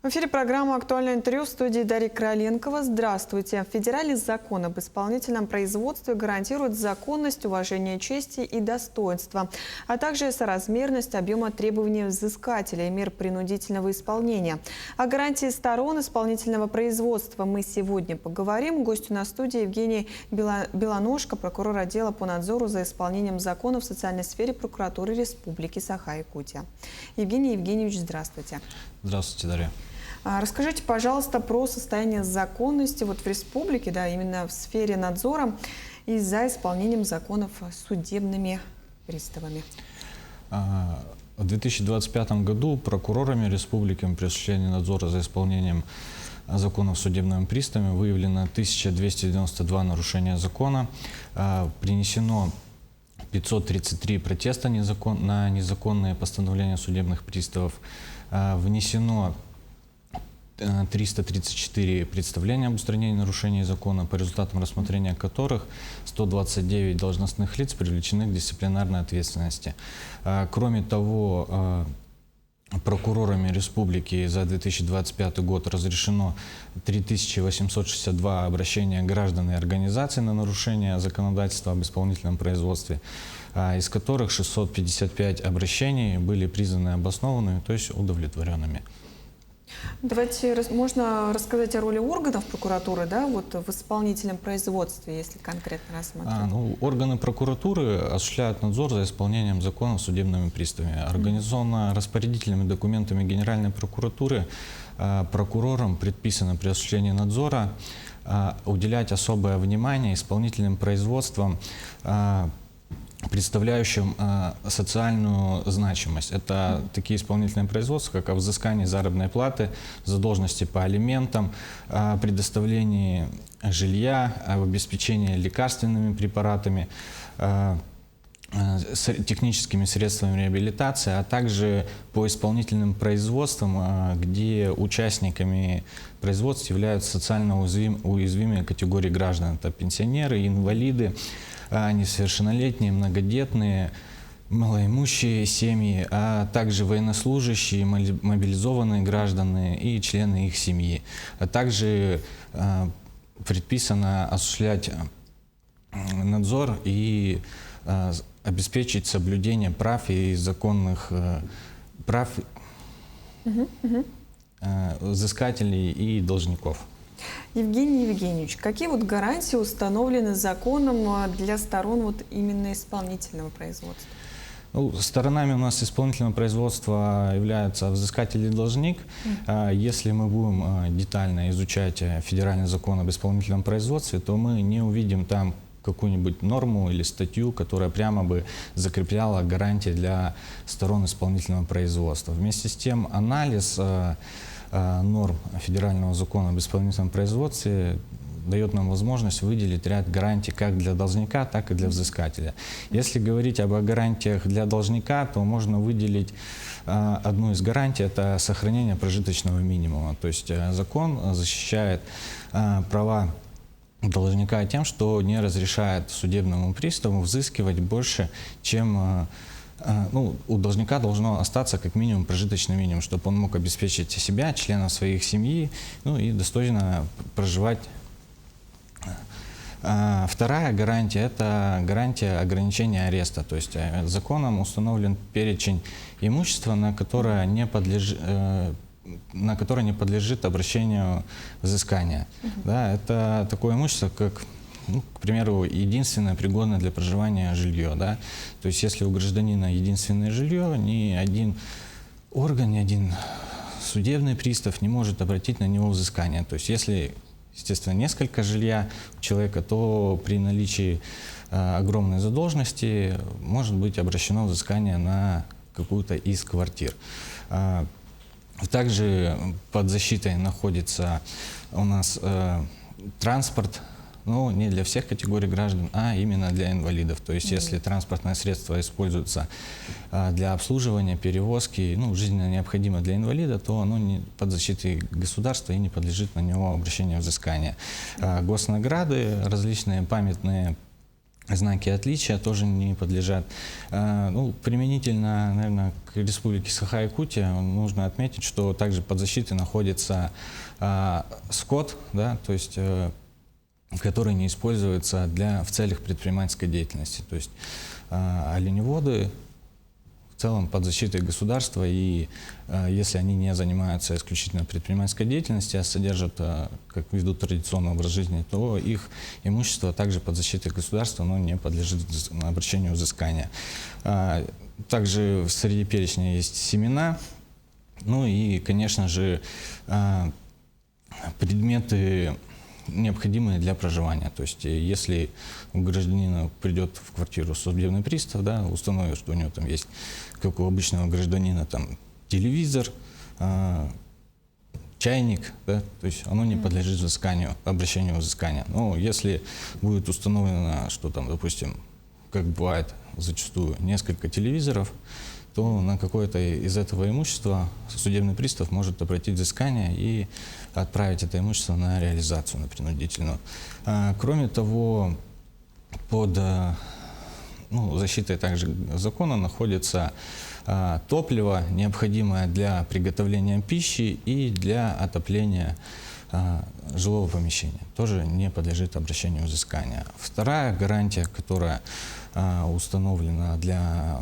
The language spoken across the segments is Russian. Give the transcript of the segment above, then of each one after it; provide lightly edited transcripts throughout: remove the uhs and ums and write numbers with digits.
В эфире программа «Актуальное интервью» в студии Дарья Короленкова. Здравствуйте. Федеральный закон об исполнительном производстве гарантирует законность, уважение чести и достоинства, а также соразмерность объема требований взыскателя и мер принудительного исполнения. О гарантии сторон исполнительного производства мы сегодня поговорим. Гость у нас в студии Евгений Белоножко, прокурор отдела по надзору за исполнением закона в социальной сфере прокуратуры Республики Саха-Якутия. Евгений Евгеньевич, здравствуйте. Здравствуйте, Дарья. Расскажите, пожалуйста, про состояние законности в республике, именно в сфере надзора и за исполнением законов судебными приставами. В 2025 году прокурорами республики при осуществлении надзора за исполнением законов судебными приставами выявлено 1292 нарушения закона, принесено 533 протеста на незаконные постановления судебных приставов, внесено 334 представления об устранении нарушений закона, по результатам рассмотрения которых 129 должностных лиц привлечены к дисциплинарной ответственности. Кроме того, прокурорами республики за 2025 год разрешено 3862 обращения граждан и организаций на нарушение законодательства об исполнительном производстве, из которых 655 обращений были признаны обоснованными, то есть удовлетворенными. Давайте, можно рассказать о роли органов прокуратуры, в исполнительном производстве, если конкретно рассматривать. Органы прокуратуры осуществляют надзор за исполнением законов судебными приставами. Организованно распорядительными документами Генеральной прокуратуры прокурорам предписано при осуществлении надзора уделять особое внимание исполнительным производствам, представляющим социальную значимость. Это такие исполнительные производства, как о взыскании заработной платы, задолженности по алиментам, предоставлении жилья, об обеспечении лекарственными препаратами, техническими средствами реабилитации, а также по исполнительным производствам, где участниками производств являются социально уязвимые категории граждан. Это пенсионеры, инвалиды, несовершеннолетние, многодетные, малоимущие семьи, а также военнослужащие, мобилизованные граждане и члены их семьи. А также предписано осуществлять надзор и обеспечить соблюдение прав и законных прав взыскателей и должников. Евгений Евгеньевич, какие гарантии установлены законом для сторон именно исполнительного производства? Сторонами у нас исполнительного производства являются взыскатель и должник. Если мы будем детально изучать федеральный закон об исполнительном производстве, то мы не увидим там какую-нибудь норму или статью, которая прямо бы закрепляла гарантии для сторон исполнительного производства. Вместе с тем, анализ норм федерального закона об исполнительном производстве дает нам возможность выделить ряд гарантий как для должника, так и для взыскателя. Если говорить об гарантиях для должника, то можно выделить одну из гарантий – это сохранение прожиточного минимума. То есть закон защищает права должника тем, что не разрешает судебному приставу взыскивать больше, чем у должника должно остаться как минимум прожиточный минимум, чтобы он мог обеспечить себя, членов своих семьи, и достойно проживать. Вторая гарантия – это гарантия ограничения ареста. То есть законом установлен перечень имущества, на которое не подлежит обращению взыскания. Это такое имущество, как, к примеру, единственное пригодное для проживания жилье. То есть если у гражданина единственное жилье, ни один орган, ни один судебный пристав не может обратить на него взыскание. То есть если, естественно, несколько жилья у человека, то при наличии огромной задолженности может быть обращено взыскание на какую-то из квартир. Также под защитой находится у нас транспорт, но не для всех категорий граждан, а именно для инвалидов. То есть если транспортное средство используется для обслуживания, перевозки, жизненно необходимо для инвалида, то оно не под защитой государства и не подлежит на него обращению взыскания. Госнаграды, различные памятные знаки отличия тоже не подлежат. Ну, применительно, наверное, к Республике Саха-Якутия нужно отметить, что также под защитой находится скот, да, то есть, который не используется в целях предпринимательской деятельности. То есть оленеводы в целом под защитой государства, и если они не занимаются исключительно предпринимательской деятельностью, а содержат, как ведут традиционный образ жизни, то их имущество также под защитой государства, но не подлежит обращению взыскания. Также среди перечня есть семена, ну и, конечно же, предметы, необходимые для проживания. То есть, если у гражданина придет в квартиру судебный пристав, да, установит, что у него там есть, как у обычного гражданина, там телевизор, чайник, да, то есть оно не подлежит взысканию, обращению взыскания. Но если будет установлено, что там, допустим, как бывает зачастую, несколько телевизоров, то на какое-то из этого имущества судебный пристав может обратить взыскание и отправить это имущество на реализацию, на принудительную. Кроме того, под защитой также закона находится топливо, необходимое для приготовления пищи и для отопления жилого помещения. Тоже не подлежит обращению взыскания. Вторая гарантия, которая установлена для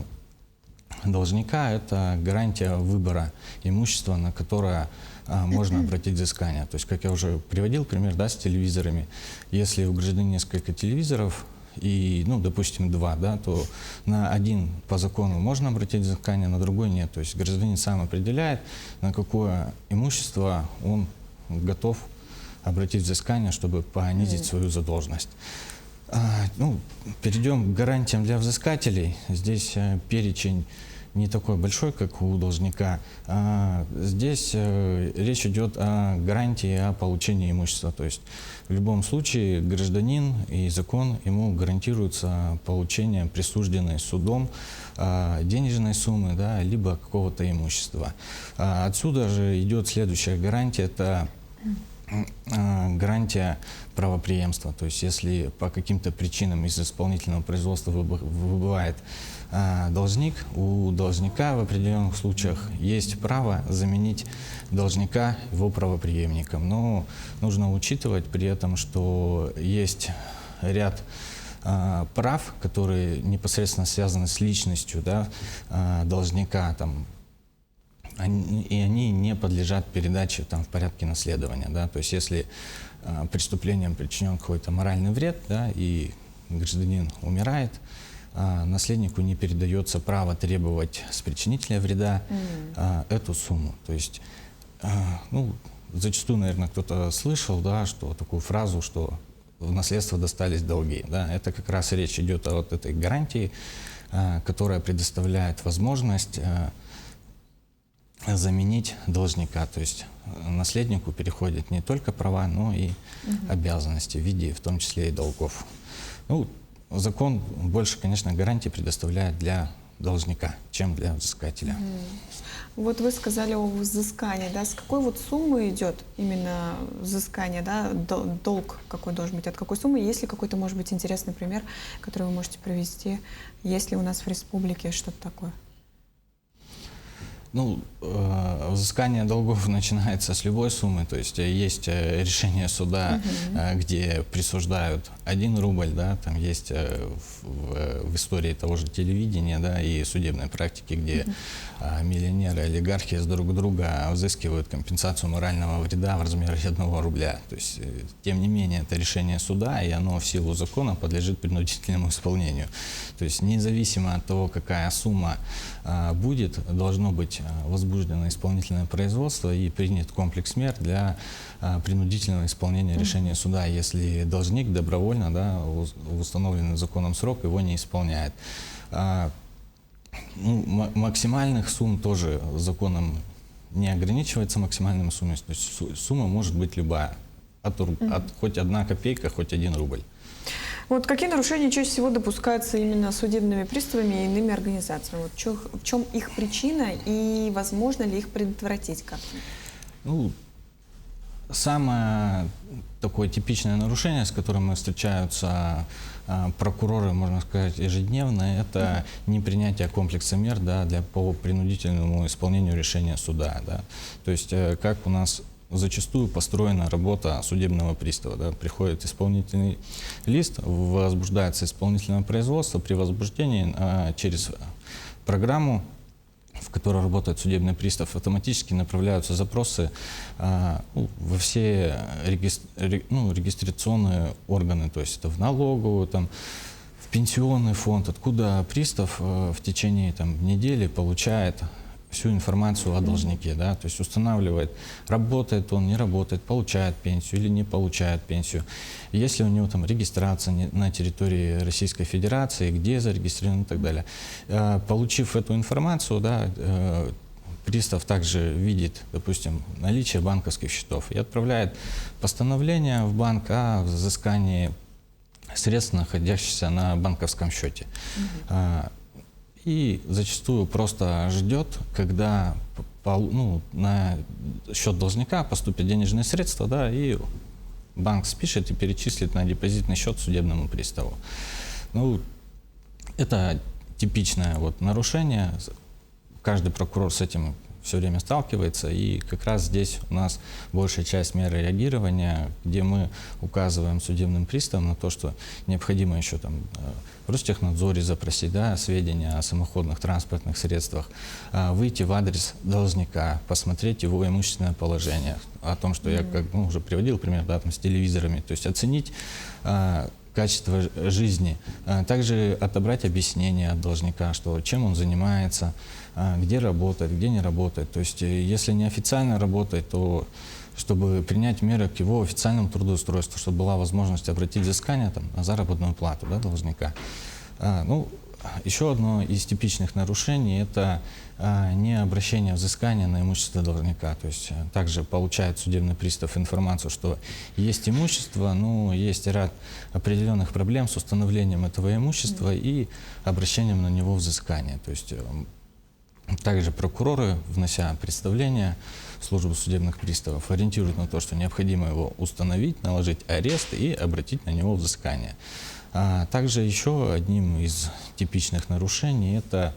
должника, это гарантия выбора имущества, на которое можно обратить взыскание. То есть, как я уже приводил пример, да, с телевизорами. Если у гражданина несколько телевизоров и, допустим, 2, да, то на один по закону можно обратить взыскание, на другой нет. То есть гражданин сам определяет, на какое имущество он готов обратить взыскание, чтобы понизить свою задолженность. Перейдем к гарантиям для взыскателей. Здесь перечень не такой большой, как у должника. Здесь речь идет о гарантии о получении имущества. То есть в любом случае гражданин и закон ему гарантируется получение присужденной судом денежной суммы, да, либо какого-то имущества. Отсюда же идет следующая гарантия, это гарантия правопреемства. То есть если по каким-то причинам из исполнительного производства выбывает должник, у должника в определенных случаях есть право заменить должника его правопреемником. Но нужно учитывать при этом, что есть ряд прав, которые непосредственно связаны с личностью, да, должника, и они не подлежат передаче в порядке наследования. Да? То есть если преступлением причинен какой-то моральный вред, да, и гражданин умирает, наследнику не передается право требовать с причинителя вреда эту сумму. То есть, зачастую, наверное, кто-то слышал, да, что такую фразу, что в наследство достались долги. Да? Это как раз речь идет о вот этой гарантии, которая предоставляет возможность заменить должника. То есть наследнику переходят не только права, но и обязанности в виде, в том числе и долгов. Закон больше, конечно, гарантий предоставляет для должника, чем для взыскателя. Вот вы сказали о взыскании, да? С какой вот суммы идет именно взыскание, да? Долг какой должен быть, от какой суммы? Есть ли какой-то, может быть, интересный пример, который вы можете привести? Есть ли у нас в республике что-то такое? Взыскание долгов начинается с любой суммы, то есть есть решение суда, где присуждают 1 рубль, да, там есть в истории того же телевидения, да, и судебной практики, где миллионеры, олигархи с друг друга взыскивают компенсацию морального вреда в размере 1 рубля. То есть, тем не менее, это решение суда, и оно в силу закона подлежит принудительному исполнению. То есть, независимо от того, какая сумма будет, должно быть возбуждено исполнительное производство и принят комплекс мер для принудительного исполнения решения суда, если должник добровольно, да, в установленный законом срок его не исполняет. Максимальных сумм тоже законом не ограничивается максимальными суммами, то есть сумма может быть любая, хоть 1 копейка, хоть 1 рубль. Вот какие нарушения чаще всего допускаются именно судебными приставами и иными организациями? Вот в чем их причина и возможно ли их предотвратить как-то? самое такое типичное нарушение, с которым встречаются прокуроры, можно сказать, ежедневно, это непринятие комплекса мер, да, по принудительному исполнению решения суда. Да. То есть как у нас зачастую построена работа судебного пристава. Да. Приходит исполнительный лист, возбуждается исполнительное производство. При возбуждении через программу, в которой работает судебный пристав, автоматически направляются запросы во все регистрационные органы, то есть это в налоговую, там, в пенсионный фонд, откуда пристав в течение недели получает всю информацию о должнике, да, то есть устанавливает, работает он, не работает, получает пенсию или не получает пенсию, если у него регистрация на территории Российской Федерации, где зарегистрирован и так далее. Получив эту информацию, да, пристав также видит, допустим, наличие банковских счетов и отправляет постановление в банк о взыскании средств, находящихся на банковском счете. И зачастую просто ждет, когда на счет должника поступят денежные средства, да, и банк спишет и перечислит на депозитный счет судебному приставу. Это типичное нарушение. Каждый прокурор с этим все время сталкивается, и как раз здесь у нас большая часть меры реагирования, где мы указываем судебным приставам на то, что необходимо еще в Ростехнадзоре запросить, да, сведения о самоходных транспортных средствах, выйти в адрес должника, посмотреть его имущественное положение, о том, что я уже приводил пример, да, с телевизорами, то есть оценить качество жизни, также отобрать объяснение от должника, что чем он занимается, где работает, где не работает. То есть если не официально работает, то чтобы принять меры к его официальному трудоустройству, чтобы была возможность обратить взыскание на заработную плату, да, должника. Еще одно из типичных нарушений – это не обращение взыскания на имущество должника. То есть также получает судебный пристав информацию, что есть имущество, но есть ряд определенных проблем с установлением этого имущества и обращением на него взыскания. То есть также прокуроры, внося представление в службу судебных приставов, ориентируют на то, что необходимо его установить, наложить арест и обратить на него взыскание. Также еще одним из типичных нарушений это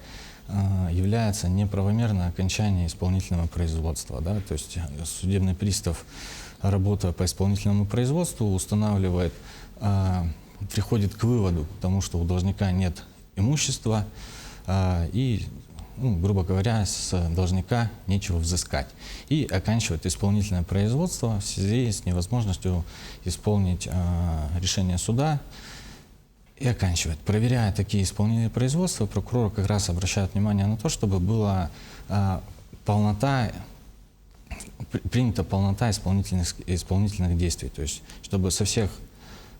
является неправомерное окончание исполнительного производства. Да? То есть судебный пристав, работая по исполнительному производству, устанавливает, приходит к выводу, потому что у должника нет имущества и, грубо говоря, с должника нечего взыскать. И оканчивает исполнительное производство в связи с невозможностью исполнить решение суда. И оканчивает. Проверяя такие исполнительные производства, прокурор как раз обращает внимание на то, чтобы была принята полнота исполнительных действий. То есть, чтобы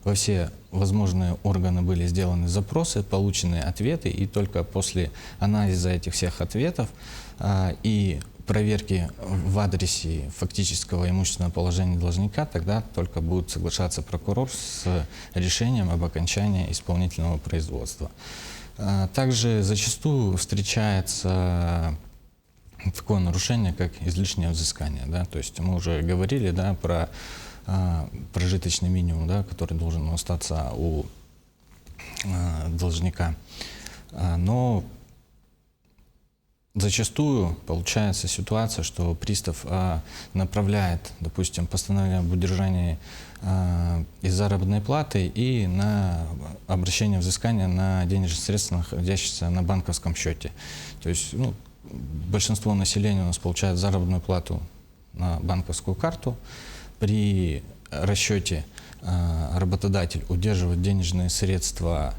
во все возможные органы были сделаны запросы, получены ответы, и только после анализа этих всех ответов и проверки в адресе фактического имущественного положения должника, тогда только будет соглашаться прокурор с решением об окончании исполнительного производства. Также зачастую встречается такое нарушение, как излишнее взыскание. Да? То есть мы уже говорили, да, про прожиточный минимум, да, который должен остаться у должника. Но зачастую получается ситуация, что пристав направляет, допустим, постановление об удержании из заработной платы и на обращение взыскания на денежные средства, находящиеся на банковском счете. То есть большинство населения у нас получает заработную плату на банковскую карту. При расчете работодатель удерживает денежные средства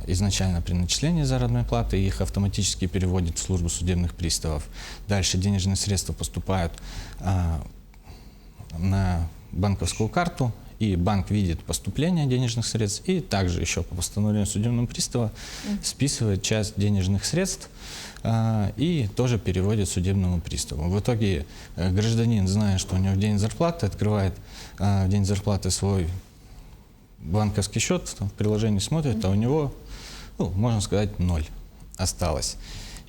изначально при начислении заработной платы, их автоматически переводит в службу судебных приставов. Дальше денежные средства поступают на банковскую карту, и банк видит поступление денежных средств, и также еще по постановлению судебного пристава списывает часть денежных средств и тоже переводит судебному приставу. В итоге гражданин, зная, что у него в день зарплаты, открывает в день зарплаты свой банковский счет, в приложении смотрит, а у него, можно сказать, 0 осталось.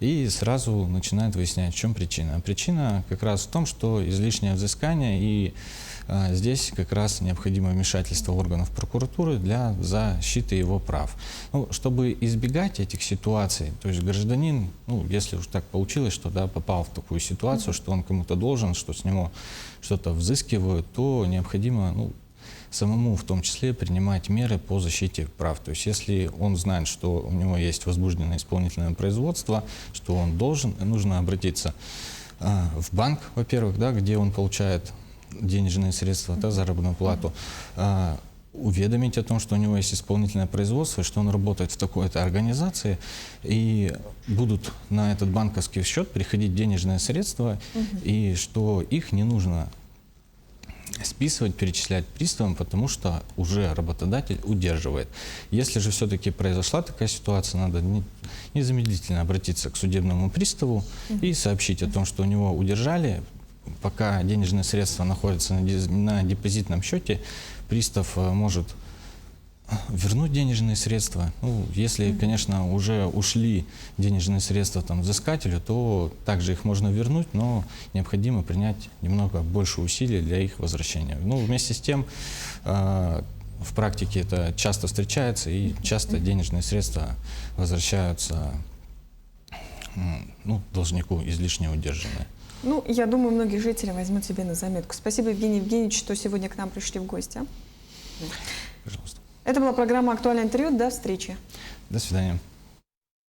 и сразу начинает выяснять, в чем причина. Причина как раз в том, что излишнее взыскание, и здесь как раз необходимо вмешательство органов прокуратуры для защиты его прав. Ну, чтобы избегать этих ситуаций, то есть гражданин, ну, если уж так получилось, что попал в такую ситуацию, что он кому-то должен, что с него что-то взыскивают, то необходимо самому в том числе принимать меры по защите прав. То есть если он знает, что у него есть возбужденное исполнительное производство, что он должен, нужно обратиться в банк, во-первых, где он получает денежные средства, заработную плату, уведомить о том, что у него есть исполнительное производство, что он работает в такой-то организации, и будут на этот банковский счет приходить денежные средства, и что их не нужно списывать, перечислять приставам, потому что уже работодатель удерживает. Если же все-таки произошла такая ситуация, надо незамедлительно обратиться к судебному приставу и сообщить о том, что у него удержали. Пока денежные средства находятся на депозитном счете, пристав может вернуть денежные средства. Ну, если, конечно, уже ушли денежные средства взыскателю, то также их можно вернуть, но необходимо принять немного больше усилий для их возвращения. Ну, вместе с тем, в практике это часто встречается, и часто денежные средства возвращаются должнику излишне удержанные. Ну, я думаю, многие жители возьмут себе на заметку. Спасибо, Евгений Евгеньевич, что сегодня к нам пришли в гости. Пожалуйста. Это была программа «Актуальное интервью». До встречи. До свидания.